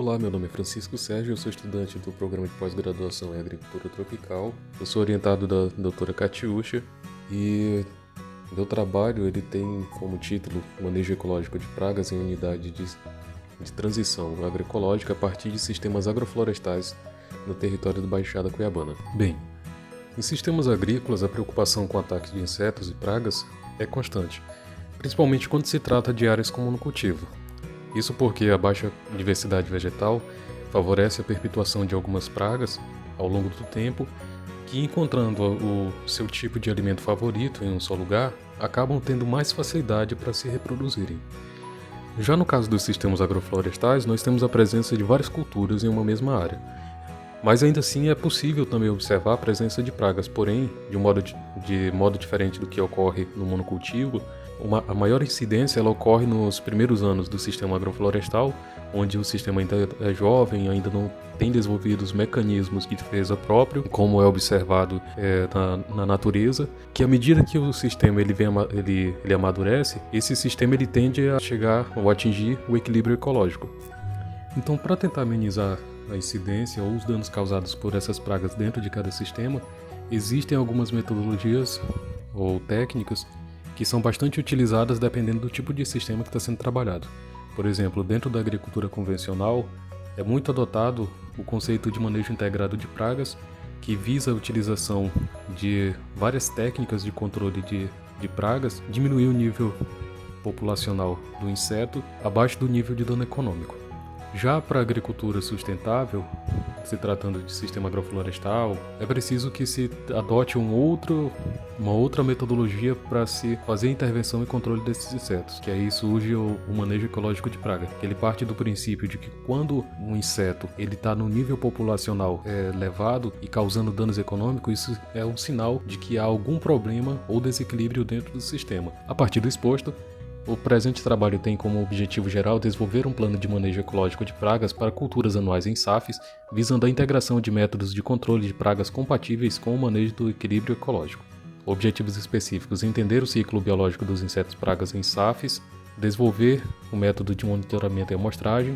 Olá, meu nome é Francisco Sérgio, eu sou estudante do programa de pós-graduação em Agricultura Tropical. Eu sou orientado da doutora Catiúcha e meu trabalho ele tem como título Manejo Ecológico de Pragas em Unidade de Transição Agroecológica a partir de sistemas agroflorestais no território do Baixada Cuiabana. Bem, em sistemas agrícolas a preocupação com ataques de insetos e pragas é constante, principalmente quando se trata de áreas com monocultivo. Isso porque a baixa diversidade vegetal favorece a perpetuação de algumas pragas ao longo do tempo que, encontrando o seu tipo de alimento favorito em um só lugar, acabam tendo mais facilidade para se reproduzirem. Já no caso dos sistemas agroflorestais, nós temos a presença de várias culturas em uma mesma área. Mas ainda assim é possível também observar a presença de pragas, porém, de modo diferente do que ocorre no monocultivo, a maior incidência ela ocorre nos primeiros anos do sistema agroflorestal, onde o sistema ainda é jovem, ainda não tem desenvolvido os mecanismos de defesa próprio, como é observado na natureza, que à medida que o sistema ele amadurece, esse sistema ele tende a chegar ou atingir o equilíbrio ecológico. Então, para tentar amenizar a incidência ou os danos causados por essas pragas dentro de cada sistema, existem algumas metodologias ou técnicas que são bastante utilizadas dependendo do tipo de sistema que está sendo trabalhado. Por exemplo, dentro da agricultura convencional, é muito adotado o conceito de manejo integrado de pragas, que visa a utilização de várias técnicas de controle de pragas, diminuir o nível populacional do inseto abaixo do nível de dano econômico. Já para a agricultura sustentável, se tratando de sistema agroflorestal, é preciso que se adote uma outra metodologia para se fazer a intervenção e controle desses insetos, que aí surge o manejo ecológico de praga. Ele parte do princípio de que quando um inseto está no nível populacional elevado e causando danos econômicos, isso é um sinal de que há algum problema ou desequilíbrio dentro do sistema. A partir do exposto, o presente trabalho tem como objetivo geral desenvolver um plano de manejo ecológico de pragas para culturas anuais em SAFs, visando a integração de métodos de controle de pragas compatíveis com o manejo do equilíbrio ecológico. Objetivos específicos: entender o ciclo biológico dos insetos pragas em SAFs, desenvolver o método de monitoramento e amostragem,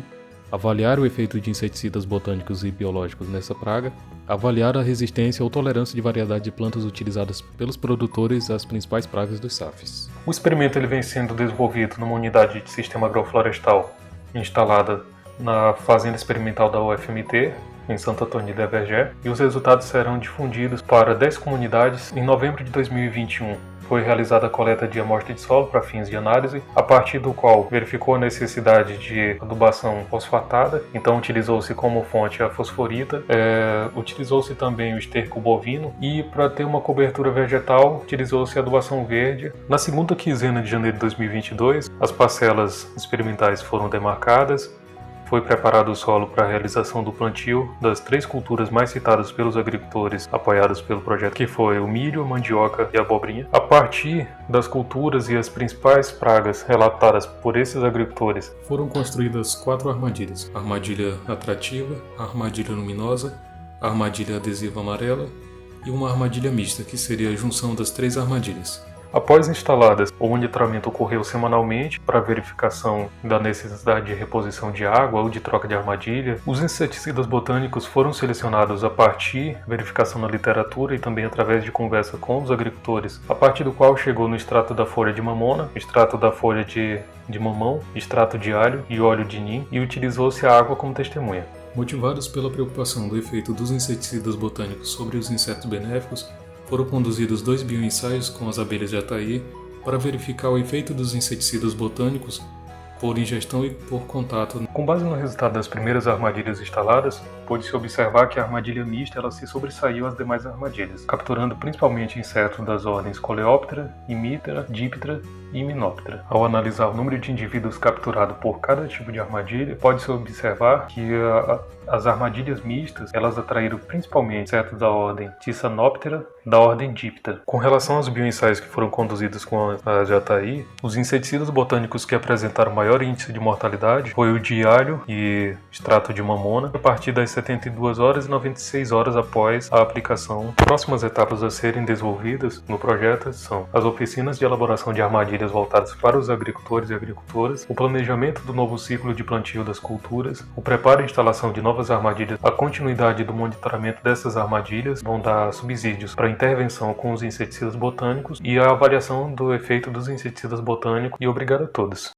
avaliar o efeito de inseticidas botânicos e biológicos nessa praga, avaliar a resistência ou tolerância de variedade de plantas utilizadas pelos produtores às principais pragas dos SAFs. O experimento ele vem sendo desenvolvido numa unidade de sistema agroflorestal instalada na Fazenda Experimental da UFMT, em Santo Antônio de Evergé, e os resultados serão difundidos para 10 comunidades em novembro de 2021. Foi realizada a coleta de amostra de solo para fins de análise, a partir do qual verificou a necessidade de adubação fosfatada, então utilizou-se como fonte a fosforita, utilizou-se também o esterco bovino e para ter uma cobertura vegetal utilizou-se a adubação verde. Na segunda quinzena de janeiro de 2022, as parcelas experimentais foram demarcadas. Foi preparado o solo para a realização do plantio das 3 culturas mais citadas pelos agricultores apoiados pelo projeto, que foi o milho, a mandioca e a abobrinha. A partir das culturas e as principais pragas relatadas por esses agricultores, foram construídas 4 armadilhas: a armadilha atrativa, a armadilha luminosa, a armadilha adesiva amarela e uma armadilha mista, que seria a junção das 3 armadilhas. Após instaladas, o monitoramento ocorreu semanalmente para verificação da necessidade de reposição de água ou de troca de armadilha. Os inseticidas botânicos foram selecionados a partir de verificação na literatura e também através de conversa com os agricultores, a partir do qual chegou no extrato da folha de mamona, extrato da folha de mamão, extrato de alho e óleo de nim, e utilizou-se a água como testemunha. Motivados pela preocupação do efeito dos inseticidas botânicos sobre os insetos benéficos, foram conduzidos 2 bioensaios com as abelhas de Jataí para verificar o efeito dos inseticidas botânicos por ingestão e por contato. Com base no resultado das primeiras armadilhas instaladas, pôde-se observar que a armadilha mista ela se sobressaiu às demais armadilhas, capturando principalmente insetos das ordens Coleóptera, Hemiptera, Diptera e Hymenoptera. Ao analisar o número de indivíduos capturados por cada tipo de armadilha, pode-se observar que as armadilhas mistas elas atraíram principalmente insetos da ordem Tisanoptera, da ordem Diptera. Com relação aos bioensaios que foram conduzidos com a Jataí, os inseticidas botânicos que apresentaram maior índice de mortalidade foi o de alho e extrato de mamona, a partir das 72 horas e 96 horas após a aplicação. Próximas etapas a serem desenvolvidas no projeto são as oficinas de elaboração de armadilhas armadilhas voltadas para os agricultores e agricultoras, o planejamento do novo ciclo de plantio das culturas, o preparo e instalação de novas armadilhas, a continuidade do monitoramento dessas armadilhas, vão dar subsídios para intervenção com os inseticidas botânicos e a avaliação do efeito dos inseticidas botânicos. E obrigado a todos.